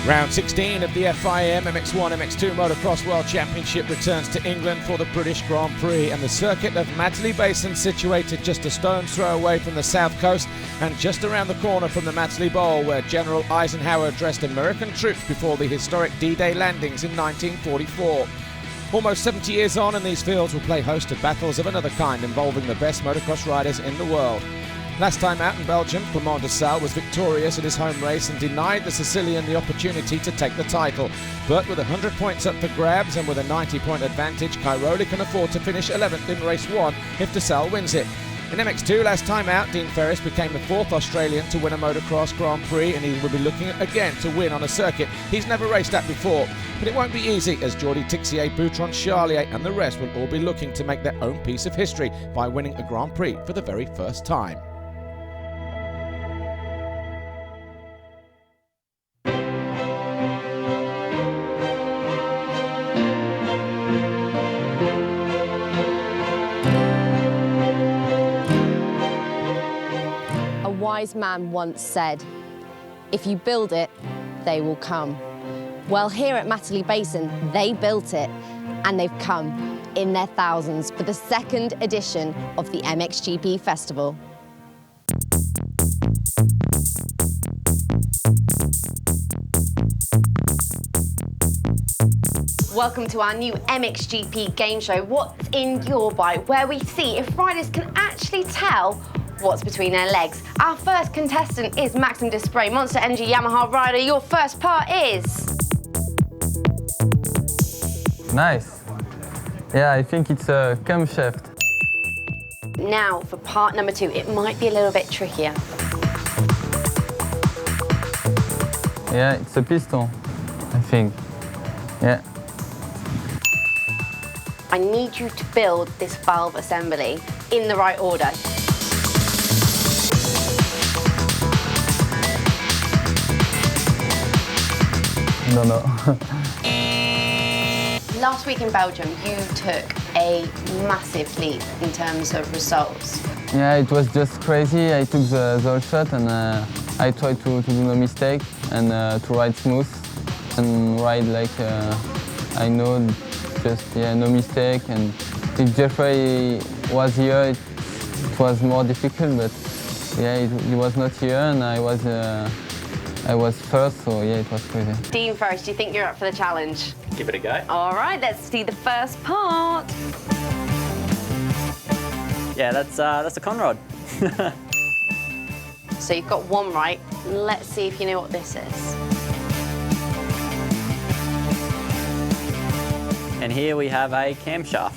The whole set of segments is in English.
Round 16 of the FIM MX1 MX2 Motocross World Championship returns to England for the British Grand Prix, and the circuit of Madsley Basin, situated just a stone's throw away from the south coast and just around the corner from the Madsley Bowl, where General Eisenhower addressed American troops before the historic D-Day landings in 1944. Almost 70 years on, and these fields will play host to battles of another kind involving the best motocross riders in the world. Last time out in Belgium, Clement de Salle was victorious in his home race and denied the Sicilian the opportunity to take the title. But with 100 points up for grabs and with a 90-point advantage, Cairoli can afford to finish 11th in race 1 if de Salle wins it. In MX2 last time out, Dean Ferris became the 4th Australian to win a motocross Grand Prix, and he will be looking again to win on a circuit he's never raced at before. But it won't be easy, as Jordi Tixier, Boutron Charlier and the rest will all be looking to make their own piece of history by winning a Grand Prix for the very first time. A wise man once said, if you build it, they will come. Well, here at Madsley Basin, they built it, and they've come in their thousands for the second edition of the MXGP Festival. Welcome to our new MXGP game show, What's in Your Bike, where we see if riders can actually tell what's between their legs. Our first contestant is Maxim Desprez, Monster Energy Yamaha rider. Your first part is... Nice. Yeah, I think it's a camshaft. Now for part number 2, it might be a little bit trickier. Yeah, it's a piston, I think. Yeah. I need you to build this valve assembly in the right order. No. Last week in Belgium, you took a massive leap in terms of results. Yeah, it was just crazy. I took the whole shot and I tried to do no mistake and to ride smooth and ride like I know, just no mistake. And if Jeffrey was here, it was more difficult, but yeah, he was not here and I was first, so yeah, it was crazy. Dean Ferris, do you think you're up for the challenge? Give it a go. All right, let's see the first part. Yeah, that's a conrod. So you've got one right. Let's see if you know what this is. And here we have a camshaft.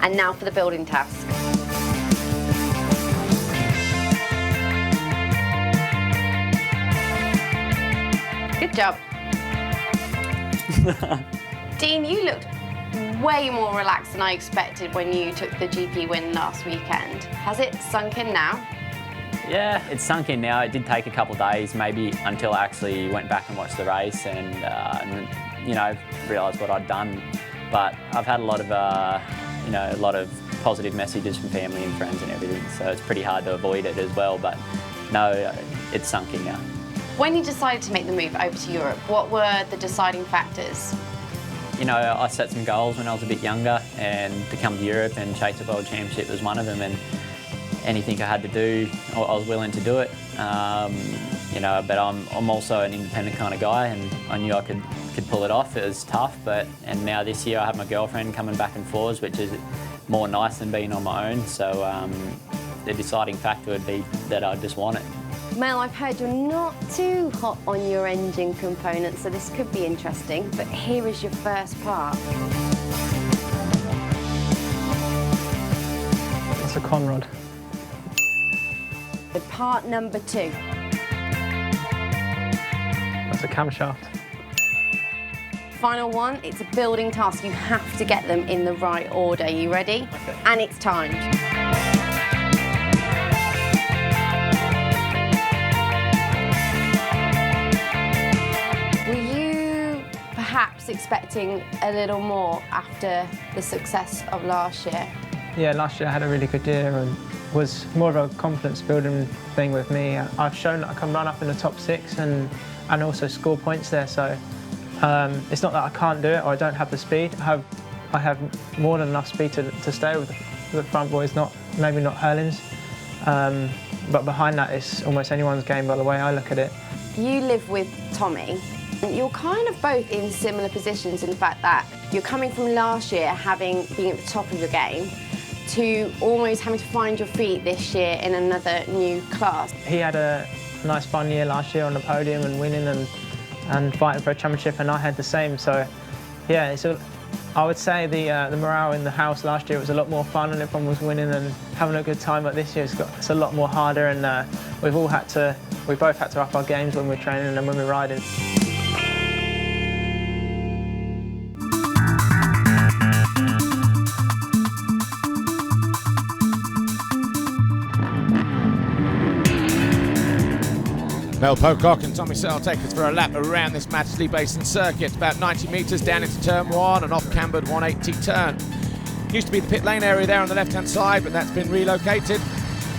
And now for the building task. Good job. Dean, you looked way more relaxed than I expected when you took the GP win last weekend. Has it sunk in now? Yeah, it's sunk in now. It did take a couple of days, maybe, until I actually went back and watched the race and you know, realised what I'd done. But I've had a lot of positive messages from family and friends and everything, so it's pretty hard to avoid it as well. But no, it's sunk in now. When you decided to make the move over to Europe, what were the deciding factors? You know, I set some goals when I was a bit younger, and to come to Europe and chase a world championship was one of them. And anything I had to do, I was willing to do it. You know, but I'm also an independent kind of guy, and I knew I could pull it off. It was tough, and now this year I have my girlfriend coming back and forwards, which is more nice than being on my own. So the deciding factor would be that I just want it. Mel, I've heard you're not too hot on your engine components, so this could be interesting, but here is your first part. It's a conrod. The part number 2. That's a camshaft. Final one, it's a building task. You have to get them in the right order. Are you ready? Okay. And it's timed. expecting a little more after the success of last year? Yeah, last year I had a really good year and was more of a confidence building thing with me. I've shown that I can run up in the top 6 and also score points there, so it's not that I can't do it or I don't have the speed. I have more than enough speed to stay with the front boys, maybe not Hurling's, but behind that it's almost anyone's game by the way I look at it. You live with Tommy. You're kind of both in similar positions in the fact that you're coming from last year being at the top of your game to almost having to find your feet this year in another new class. He had a nice fun year last year on the podium and winning and fighting for a championship, and I had the same. So yeah, I would say the morale in the house last year was a lot more fun and everyone was winning and having a good time, but this year it's a lot more harder, and we both had to up our games when we're training and when we're riding. Mel Pocock and Tommy Searle take us for a lap around this Mattersley Basin circuit. About 90 metres down into turn 1, an off-cambered 180 turn. Used to be the pit lane area there on the left-hand side, but that's been relocated.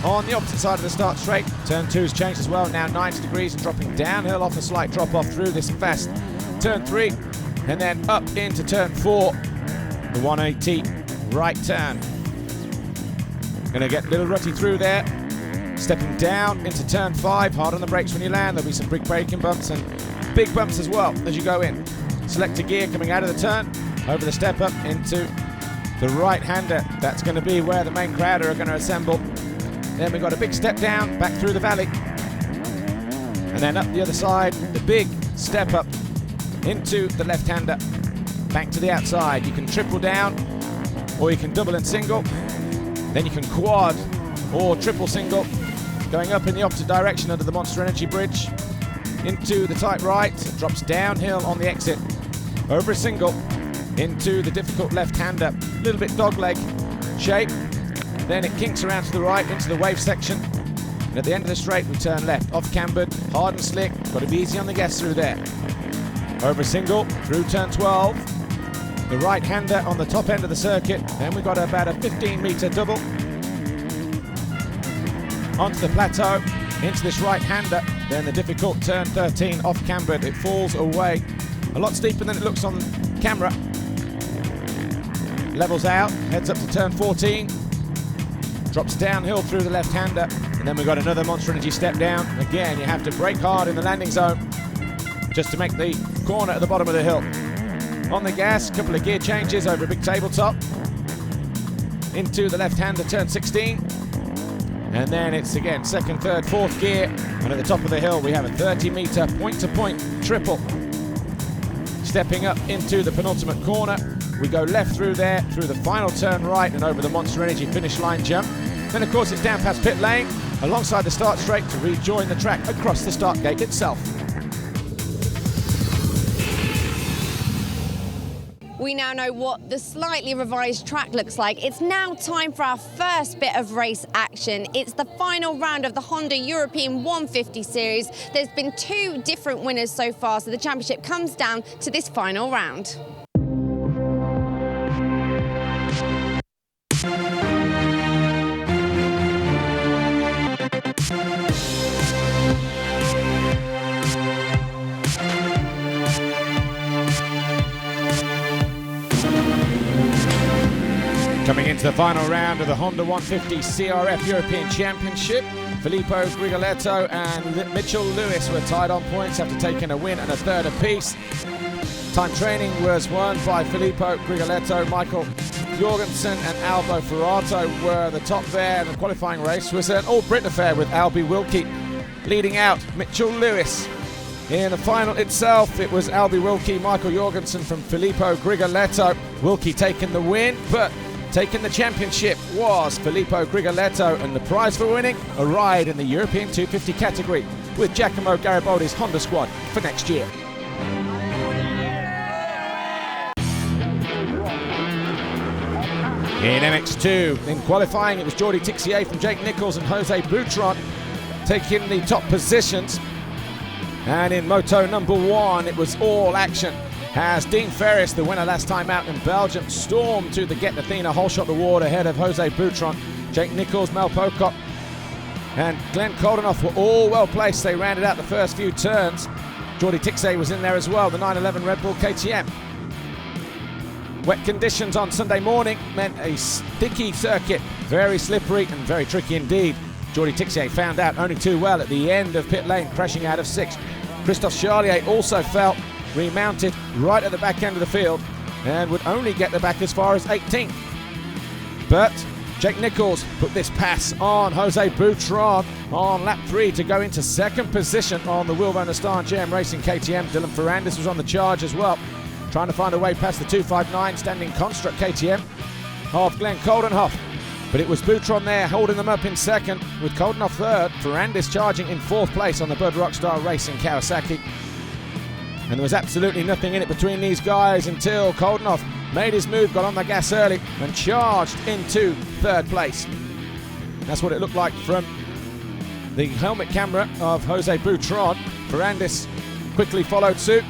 On the opposite side of the start straight, turn 2's changed as well, now 90 degrees and dropping downhill off a slight drop-off through this fast turn 3, and then up into turn 4, the 180 right turn. Going to get a little rutty through there. Stepping down into turn 5, hard on the brakes when you land. There'll be some big braking bumps and big bumps as well as you go in. Select a gear coming out of the turn, over the step up into the right-hander. That's going to be where the main crowd are going to assemble. Then we've got a big step down, back through the valley. And then up the other side, the big step up into the left-hander, back to the outside. You can triple down, or you can double and single. Then you can quad or triple single, going up in the opposite direction under the Monster Energy Bridge, into the tight right, drops downhill on the exit, over a single, into the difficult left-hander, a little bit dogleg shape, then it kinks around to the right into the wave section, and at the end of the straight we turn left, off-cambered, hard and slick, got to be easy on the gas through there. Over a single, through turn 12, the right-hander on the top end of the circuit, then we've got about a 15-metre double, onto the plateau, into this right-hander, then the difficult turn 13 off-cambered. It falls away a lot steeper than it looks on camera. Levels out, heads up to turn 14, drops downhill through the left-hander, and then we've got another Monster Energy step down. Again, you have to brake hard in the landing zone just to make the corner at the bottom of the hill. On the gas, a couple of gear changes over a big tabletop, into the left-hander, turn 16. And then it's again second, third, fourth gear, and at the top of the hill we have a 30-metre point-to-point triple. Stepping up into the penultimate corner, we go left through there, through the final turn right and over the Monster Energy finish line jump. Then of course it's down past pit lane, alongside the start straight to rejoin the track across the start gate itself. We now know what the slightly revised track looks like. It's now time for our first bit of race action. It's the final round of the Honda European 150 Series. There's been 2 different winners so far, so the championship comes down to this final round. Coming into the final round of the Honda 150 CRF European Championship, Filippo Grigoletto and Mitchell Lewis were tied on points after taking a win and a third apiece. Time training was won by Filippo Grigoletto. Michael Jorgensen and Albo Ferrato were the top there, and the qualifying race was an all-Brit affair with Albie Wilkie leading out Mitchell Lewis. In the final itself, it was Albie Wilkie, Michael Jorgensen from Filippo Grigoletto. Wilkie taking the win, but taking the championship was Filippo Grigoletto, and the prize for winning, a ride in the European 250 category with Giacomo Garibaldi's Honda squad for next year. In MX2, in qualifying, it was Jordi Tixier from Jake Nichols and Jose Boutron taking the top positions. And in Moto number 1, it was all action. has Dean Ferris, the winner last time out in Belgium, stormed to the Get Athena whole shot award ahead of Jose Boutron. Jake Nichols, Mel Pocock and Glenn Koldenoff were all well placed. They rounded out the first few turns. Jordi Tixier was in there as well, the 911 Red Bull KTM. Wet conditions on Sunday morning meant a sticky circuit, very slippery and very tricky indeed. Jordi Tixier found out only too well at the end of pit lane, crashing out of 6th. Christophe Charlier also fell, remounted right at the back end of the field and would only get the back as far as 18th. But Jake Nichols put this pass on Jose Boutron on lap 3 to go into 2nd position on the Will Van der Staan GM Racing KTM. Dylan Ferrandis was on the charge as well, trying to find a way past the 259 standing construct KTM of Glenn Koldenoff. But it was Boutron there holding them up in 2nd, with Koldenoff 3rd, Ferrandis charging in 4th place on the Bud Rockstar Racing Kawasaki. And there was absolutely nothing in it between these guys until Koldenoff made his move, got on the gas early and charged into 3rd place. That's what it looked like from the helmet camera of Jose Boutron. Ferrandis quickly followed suit,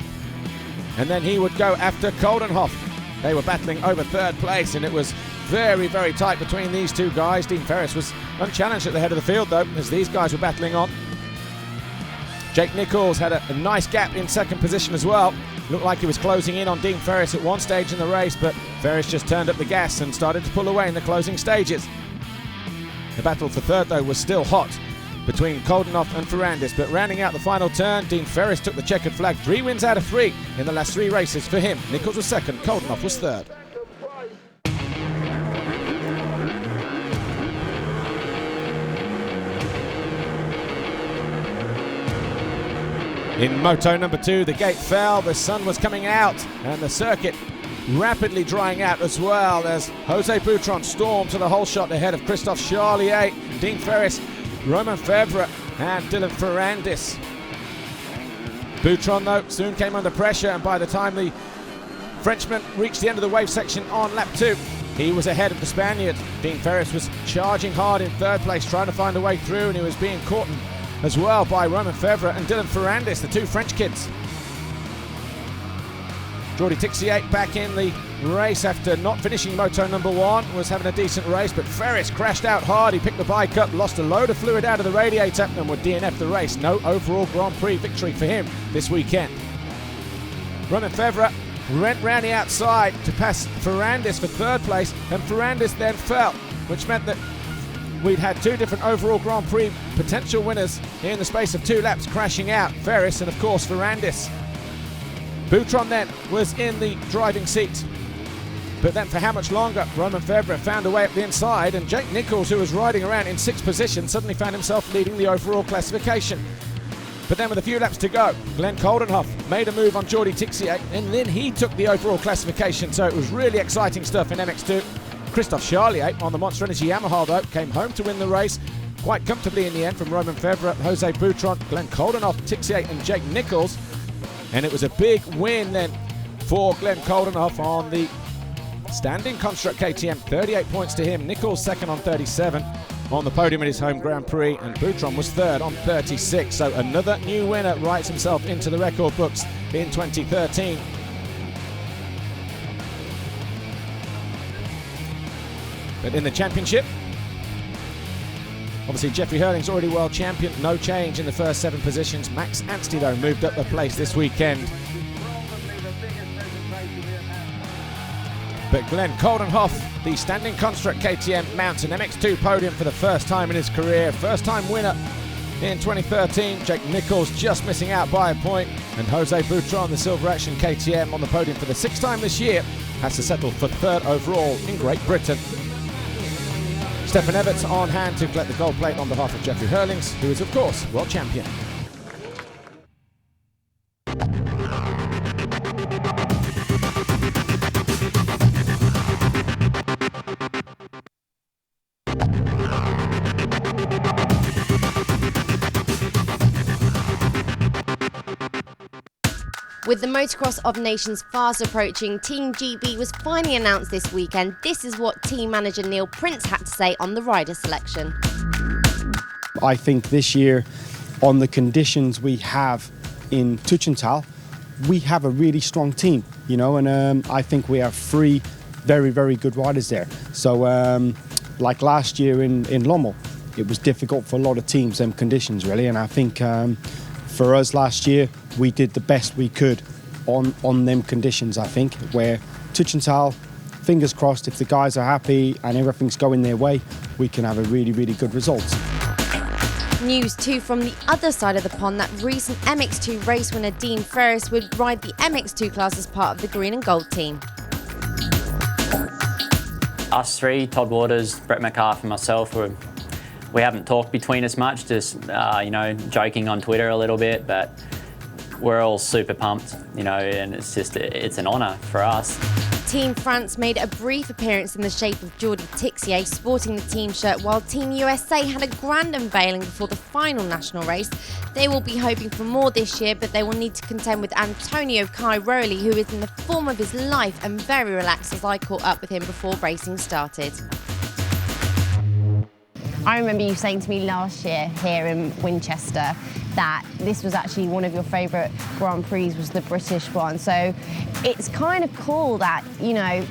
and then he would go after Koldenoff. They were battling over 3rd place, and it was very, very tight between these two guys. Dean Ferris was unchallenged at the head of the field, though, as these guys were battling on. Jake Nichols had a nice gap in 2nd position as well. Looked like he was closing in on Dean Ferris at one stage in the race, but Ferris just turned up the gas and started to pull away in the closing stages. The battle for 3rd, though, was still hot between Koldenoff and Ferrandis, but rounding out the final turn, Dean Ferris took the checkered flag. 3 wins out of 3 in the last 3 races for him. Nichols was 2nd, Koldenoff was 3rd. In moto number 2, the gate fell, the sun was coming out, and the circuit rapidly drying out as well as Jose Boutron stormed to the whole shot ahead of Christophe Charlier, Dean Ferris, Romain Febvre and Dylan Ferrandis. Boutron, though, soon came under pressure, and by the time the Frenchman reached the end of the wave section on lap 2, he was ahead of the Spaniard. Dean Ferris was charging hard in 3rd place, trying to find a way through, and he was being caught as well by Romain Febvre and Dylan Ferrandis, the 2 French kids. Jordi Tixier back in the race after not finishing moto number 1, was having a decent race, but Ferris crashed out hard. He picked the bike up, lost a load of fluid out of the radiator, and would DNF the race. No overall Grand Prix victory for him this weekend. Romain Febvre went round the outside to pass Ferrandis for 3rd place, and Ferrandis then fell, which meant that we'd had 2 different overall Grand Prix potential winners in the space of 2 laps crashing out, Ferris and of course Ferrandis. Boutron then was in the driving seat, but then for how much longer? Romain Febvre found a way up the inside, and Jake Nichols, who was riding around in 6th position, suddenly found himself leading the overall classification. But then with a few laps to go, Glenn Koldenoff made a move on Jordi Tixier, and then he took the overall classification, so it was really exciting stuff in MX2. Christophe Charlier on the Monster Energy Yamaha, though, came home to win the race quite comfortably in the end from Romain Febvre, Jose Boutron, Glenn Koldenoff, Tixier and Jake Nichols. And it was a big win then for Glenn Koldenoff on the standing construct KTM. 38 points to him. Nichols 2nd on 37 on the podium in his home Grand Prix, and Boutron was 3rd on 36. So another new winner writes himself into the record books in 2013. But in the championship, obviously Jeffrey Hurling's already world champion. No change in the first 7 positions. Max Anstey, though, moved up a place this weekend. But Glenn Koldenoff, the standing construct KTM, mounts an MX2 podium for the first time in his career. First time winner in 2013. Jake Nichols just missing out by a point. And Jose Boutron, the Silver Action KTM, on the podium for the 6th time this year, has to settle for 3rd overall in Great Britain. Stefan Everts on hand to collect the gold plate on behalf of Jeffrey Hurlings, who is, of course, world champion. With the Motocross of Nations fast approaching, Team GB was finally announced this weekend. This is what team manager Neil Prince had to say on the rider selection. I think this year, on the conditions we have in Tuchental, we have a really strong team, you know, and I think we have 3 very, very good riders there. So, like last year in Lommel, it was difficult for a lot of teams, them conditions really, and I think for us last year, we did the best we could on them conditions, I think, where Tuchenthal, fingers crossed, if the guys are happy and everything's going their way, we can have a really, really good result. News too from the other side of the pond that recent MX2 race winner Dean Ferris would ride the MX2 class as part of the green and gold team. Us 3, Todd Waters, Brett Metcalfe and myself, we haven't talked between us much, just you know, joking on Twitter a little bit, but we're all super pumped, you know, and it's an honour for us. Team France made a brief appearance in the shape of Jordi Tixier sporting the team shirt, while Team USA had a grand unveiling before the final national race. They will be hoping for more this year, but they will need to contend with Antonio Cairoli, who is in the form of his life and very relaxed, as I caught up with him before racing started. I remember you saying to me last year here in Winchester that this was actually one of your favourite Grand Prix, was the British one. So it's kind of cool that, you know,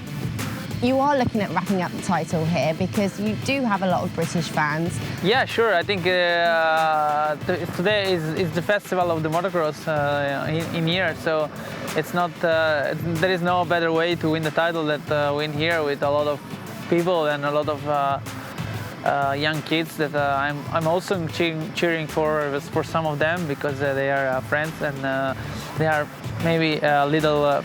you are looking at wrapping up the title here because you do have a lot of British fans. Yeah, sure. I think today is the festival of the motocross in here. So it's not there is no better way to win the title than win here with a lot of people and a lot of young kids that I'm also cheering for some of them because they are friends and they are maybe little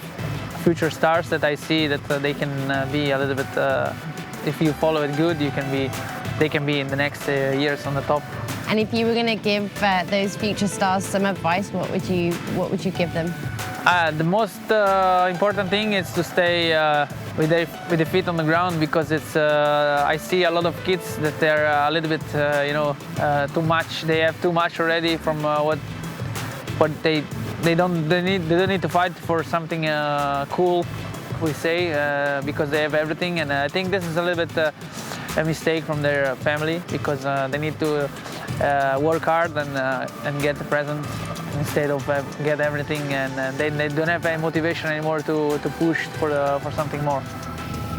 future stars that I see that they can be a little bit. If you follow it good, they can be in the next years on the top. And if you were going to give those future stars some advice, what would you give them? The most important thing is to stay with the feet on the ground, because it's I see a lot of kids that they're a little bit you know, too much. They have too much already from what they don't need to fight for something cool, we say, because they have everything. And I think this is a little bit a mistake from their family, because they need to work hard and get the present instead of get everything, and they don't have any motivation anymore to push for something more.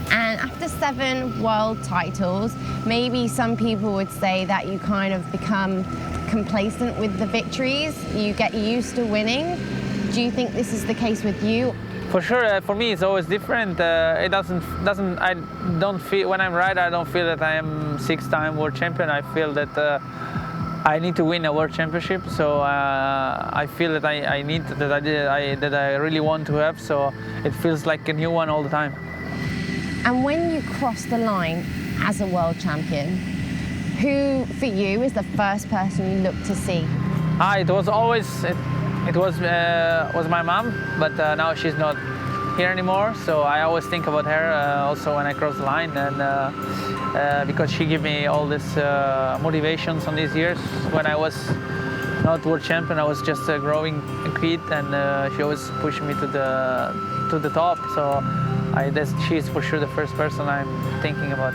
And after 7 world titles, maybe some people would say that you kind of become complacent with the victories. You get used to winning. Do you think this is the case with you? For sure, for me it's always different. I don't feel, when I'm riding, I don't feel that I am 6-time world champion. I feel that I need to win a world championship. So I feel that I need that I really want to have. So it feels like a new one all the time. And when you cross the line as a world champion, who for you is the first person you look to see? It was always it was my mom, but now she's not here anymore. So I always think about her also when I cross the line, and because she gave me all this motivations on these years. When I was not world champion, I was just a growing kid, and she always pushed me to the top. So she's for sure the first person I'm thinking about.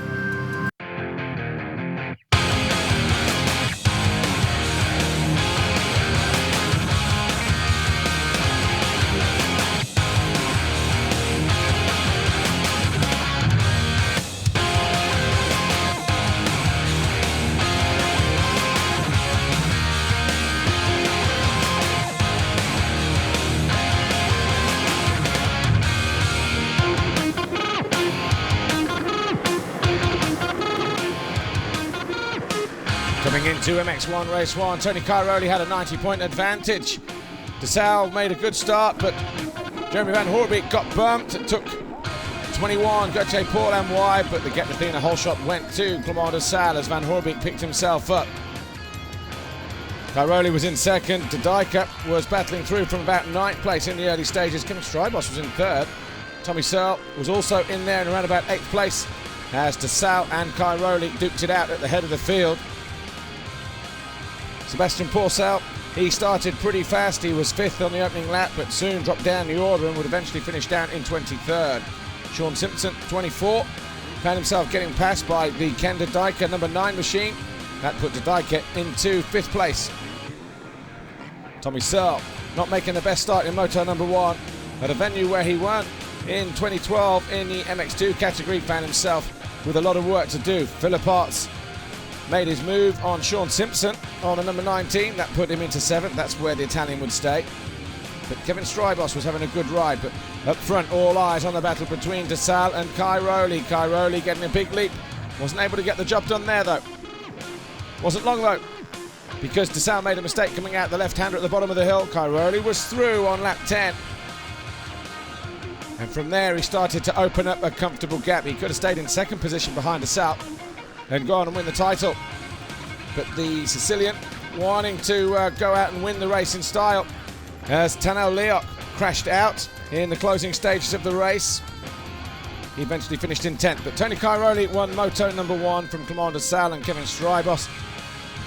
Coming into MX1 Race 1, Tony Cairoli had a 90-point advantage. DeSalle made a good start, but Jeremy Van Hoorbeek got bumped. It took 21, Gauthier Paul MY, but the Get-the-Cleaner whole shot went to Clement DeSalle as Van Hoorbeek picked himself up. Cairoli was in second. De Dijker was battling through from about 9th place in the early stages. Kim Strybos was in third. Tommy Searle was also in there in around about 8th place as DeSalle and Cairoli duked it out at the head of the field. Sebastian Pourcel, he started pretty fast. He was 5th on the opening lap, but soon dropped down the order and would eventually finish down in 23rd. Sean Simpson, 24, found himself getting passed by the Ken De Dijker number 9 machine. That put De Dijker into 5th place. Tommy Searle not making the best start in Moto number 1 at a venue where he won in 2012 in the MX2 category, found himself with a lot of work to do. Philip Arts made his move on Sean Simpson on the number 19. That put him into 7th. That's where the Italian would stay. But Kevin Strybos was having a good ride, but up front, all eyes on the battle between DeSalle and Cairoli. Cairoli getting a big leap. Wasn't able to get the job done there, though. Wasn't long, though, because DeSalle made a mistake coming out the left-hander at the bottom of the hill. Cairoli was through on lap 10. And from there, he started to open up a comfortable gap. He could have stayed in 2nd position behind DeSalle and gone and win the title. But the Sicilian wanting to go out and win the race in style, as Tanel Leok crashed out in the closing stages of the race. He eventually finished in 10th, but Tony Cairoli won Moto number 1 from Clément DeSalle and Kevin Strybos.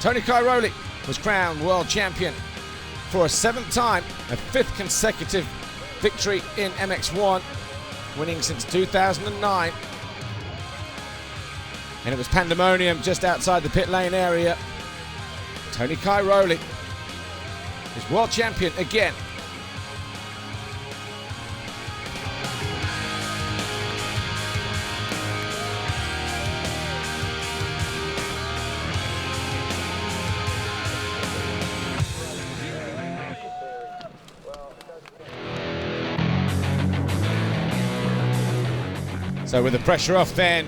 Tony Cairoli was crowned world champion for a 7th time, a 5th consecutive victory in MX1, winning since 2009. And it was pandemonium just outside the pit lane area. Tony Cairoli is world champion again. So with the pressure off then,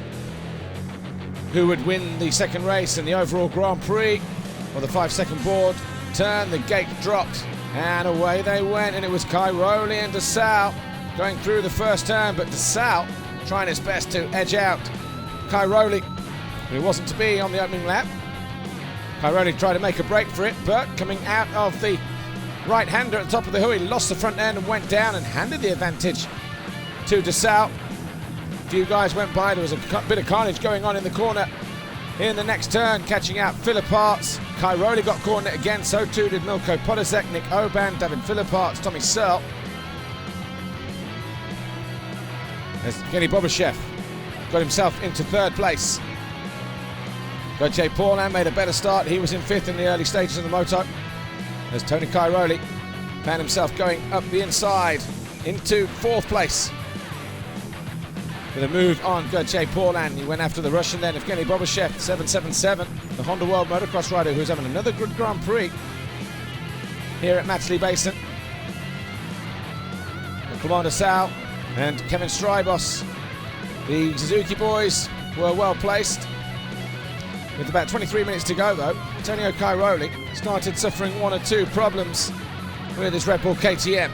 who would win the 2nd race and the overall Grand Prix? Well, the 5-second board turn, the gate dropped, and away they went, and it was Cairoli and DeSalle going through the first turn, but DeSalle trying his best to edge out Cairoli, who wasn't to be on the opening lap. Cairoli tried to make a break for it, but coming out of the right-hander at the top of the hill, he lost the front end and went down and handed the advantage to DeSalle. A few guys went by, there was a bit of carnage going on in the corner. In the next turn, catching out Philip Arts. Cairoli got caught in it again, so too did Milko Podosek, Nick Oban, David Philip Arts, Tommy Searle. As Evgeny Bobashev got himself into 3rd place. Gauthier Paulin made a better start. He was in 5th in the early stages of the moto. As Tony Cairoli found himself going up the inside into 4th place. With a move on Gauthier Paulin, he went after the Russian then, Evgeny Bobashev, 777, the Honda World Motocross rider who's having another good Grand Prix here at Matchley Basin. Clément DeSalle and Kevin Strybos. The Suzuki boys were well placed. With about 23 minutes to go though, Antonio Cairoli started suffering 1 or 2 problems with his Red Bull KTM.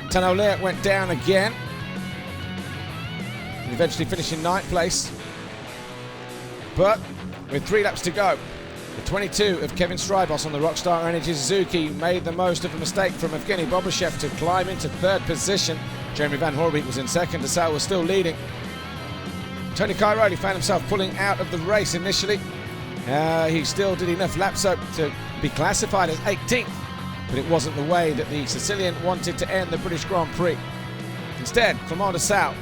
Tanel Leok went down again, eventually finishing 9th place. But with 3 laps to go, the 22 of Kevin Strybos on the Rockstar Energy Suzuki made the most of a mistake from Evgeny Bobashev to climb into 3rd position. Jeremy Van Hoorbeek was in 2nd, DeSalle was still leading. Tony Cairoli found himself pulling out of the race initially. He still did enough laps up to be classified as 18th, but it wasn't the way that the Sicilian wanted to end the British Grand Prix. Instead, Clément DeSalle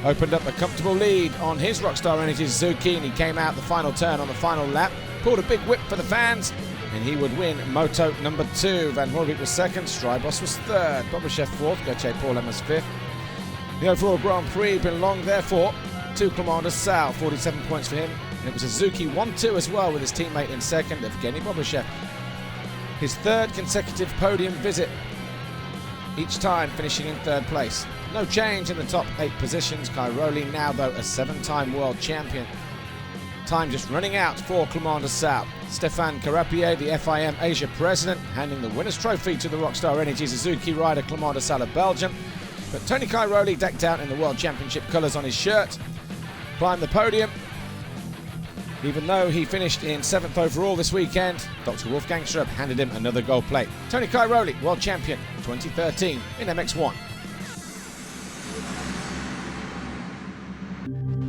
opened up a comfortable lead on his Rockstar Energy Suzuki, and he came out the final turn on the final lap, pulled a big whip for the fans, and he would win Moto number 2. Van Hoorbeek was 2nd, Strybos was 3rd, Bobashev 4th, Gauthier Paulin was 5th. The overall Grand Prix belonged therefore to Clément DeSalle, 47 points for him, and it was a Suzuki 1-2 as well with his teammate in 2nd, Evgeny Bobashev. His 3rd consecutive podium visit, each time finishing in 3rd place. No change in the top 8 positions. Cairoli now though a 7-time world champion. Time just running out for Clément DeSalle. Stéphane Carapier, the FIM Asia president, handing the winner's trophy to the Rockstar Energy Suzuki rider Clément DeSalle of Belgium. But Tony Cairoli, decked out in the World Championship colours on his shirt, climbed the podium. Even though he finished in 7th overall this weekend, Dr. Wolfgang Strupp handed him another gold plate. Tony Cairoli, world champion 2013 in MX1.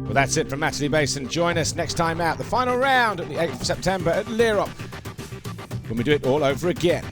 Well, that's it from Matchley Basin. Join us next time out, the final round at the 8th of September at Lierop, when we do it all over again.